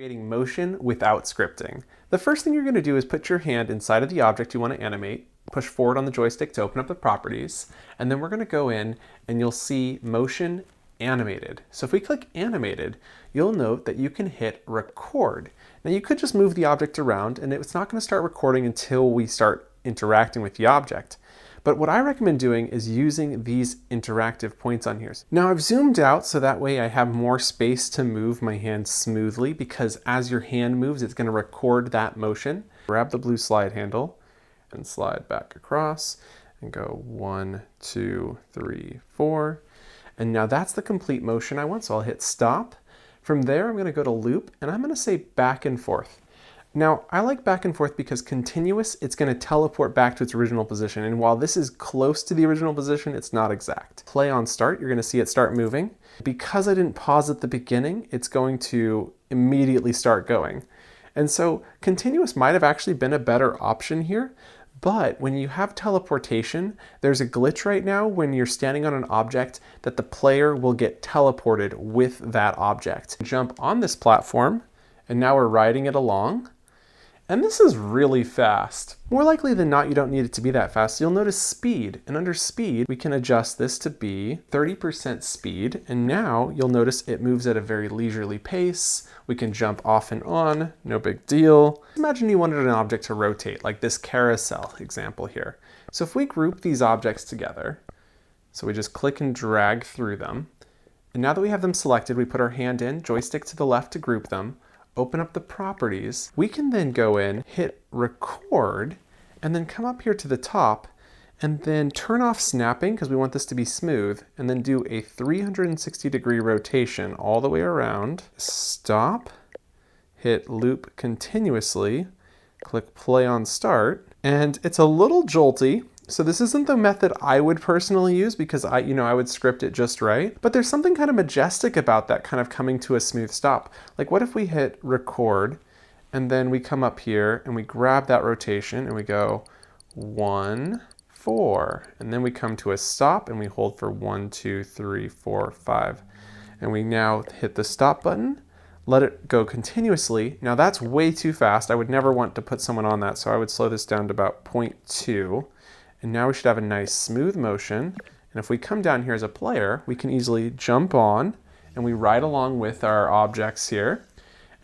Creating motion without scripting. The first thing you're going to do is put your hand inside of the object you want to animate, push forward on the joystick to open up the properties, and then we're going to go in and you'll see motion animated. So if we click animated, you'll note that you can hit record. Now you could just move the object around and it's not going to start recording until we start interacting with the object. But what I recommend doing is using these interactive points on here. Now I've zoomed out so that way I have more space to move my hand smoothly, because as your hand moves, it's going to record that motion. Grab the blue slide handle and slide back across and go 1, 2, 3, 4. And now that's the complete motion I want, so I'll hit stop. From there, I'm going to go to loop and I'm going to say back and forth. Now, I like back and forth because continuous, it's going to teleport back to its original position. And while this is close to the original position, it's not exact. Play on start, you're going to see it start moving. Because I didn't pause at the beginning, it's going to immediately start going. And so continuous might have actually been a better option here. But when you have teleportation, there's a glitch right now when you're standing on an object that the player will get teleported with that object. Jump on this platform, and now we're riding it along. And this is really fast. More likely than not, you don't need it to be that fast. You'll notice speed, and under speed, we can adjust this to be 30% speed. And now you'll notice it moves at a very leisurely pace. We can jump off and on, no big deal. Imagine you wanted an object to rotate, like this carousel example here. So if we group these objects together, so we just click and drag through them. And now that we have them selected, we put our hand in, joystick to the left to group them, open up the properties. We can then go in, hit record, and then come up here to the top and then turn off snapping because we want this to be smooth, and then do a 360-degree rotation all the way around. Stop, hit loop continuously, click play on start, and it's a little jolty. So this isn't the method I would personally use because I would script it just right. But there's something kind of majestic about that kind of coming to a smooth stop. Like what if we hit record and then we come up here and we grab that rotation and we go 1, 4, and then we come to a stop and we hold for 1, 2, 3, 4, 5. And we now hit the stop button, let it go continuously. Now that's way too fast. I would never want to put someone on that, so I would slow this down to about 0.2. And now we should have a nice smooth motion. And if we come down here as a player, we can easily jump on and we ride along with our objects here.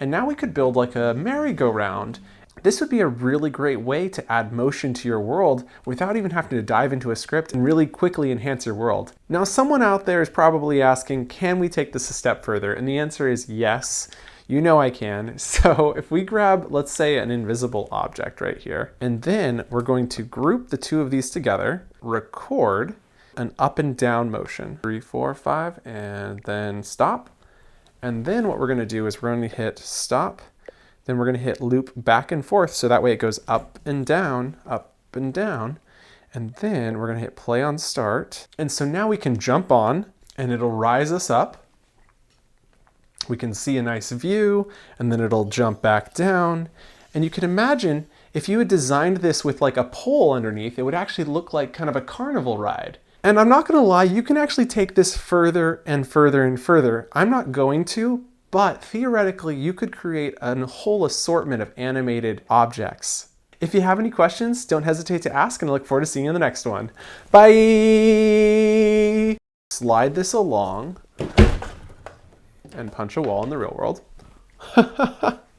And now we could build like a merry-go-round. This would be a really great way to add motion to your world without even having to dive into a script and really quickly enhance your world. Now, someone out there is probably asking, can we take this a step further? And the answer is yes. You know I can. So if we grab, let's say, an invisible object right here, and then we're going to group the two of these together, record an up and down motion. 3, 4, 5, and then stop. And then what we're going to do is we're going to hit stop. Then we're going to hit loop back and forth, so that way it goes up and down, and then we're going to hit play on start. And so now we can jump on, and it'll rise us up. We can see a nice view, and then it'll jump back down. And you can imagine if you had designed this with like a pole underneath, it would actually look like kind of a carnival ride. And I'm not going to lie, you can actually take this further and further and further. I'm not going to, but theoretically you could create a whole assortment of animated objects. If you have any questions, don't hesitate to ask, and I look forward to seeing you in the next one. Bye! Slide this along and punch a wall in the real world.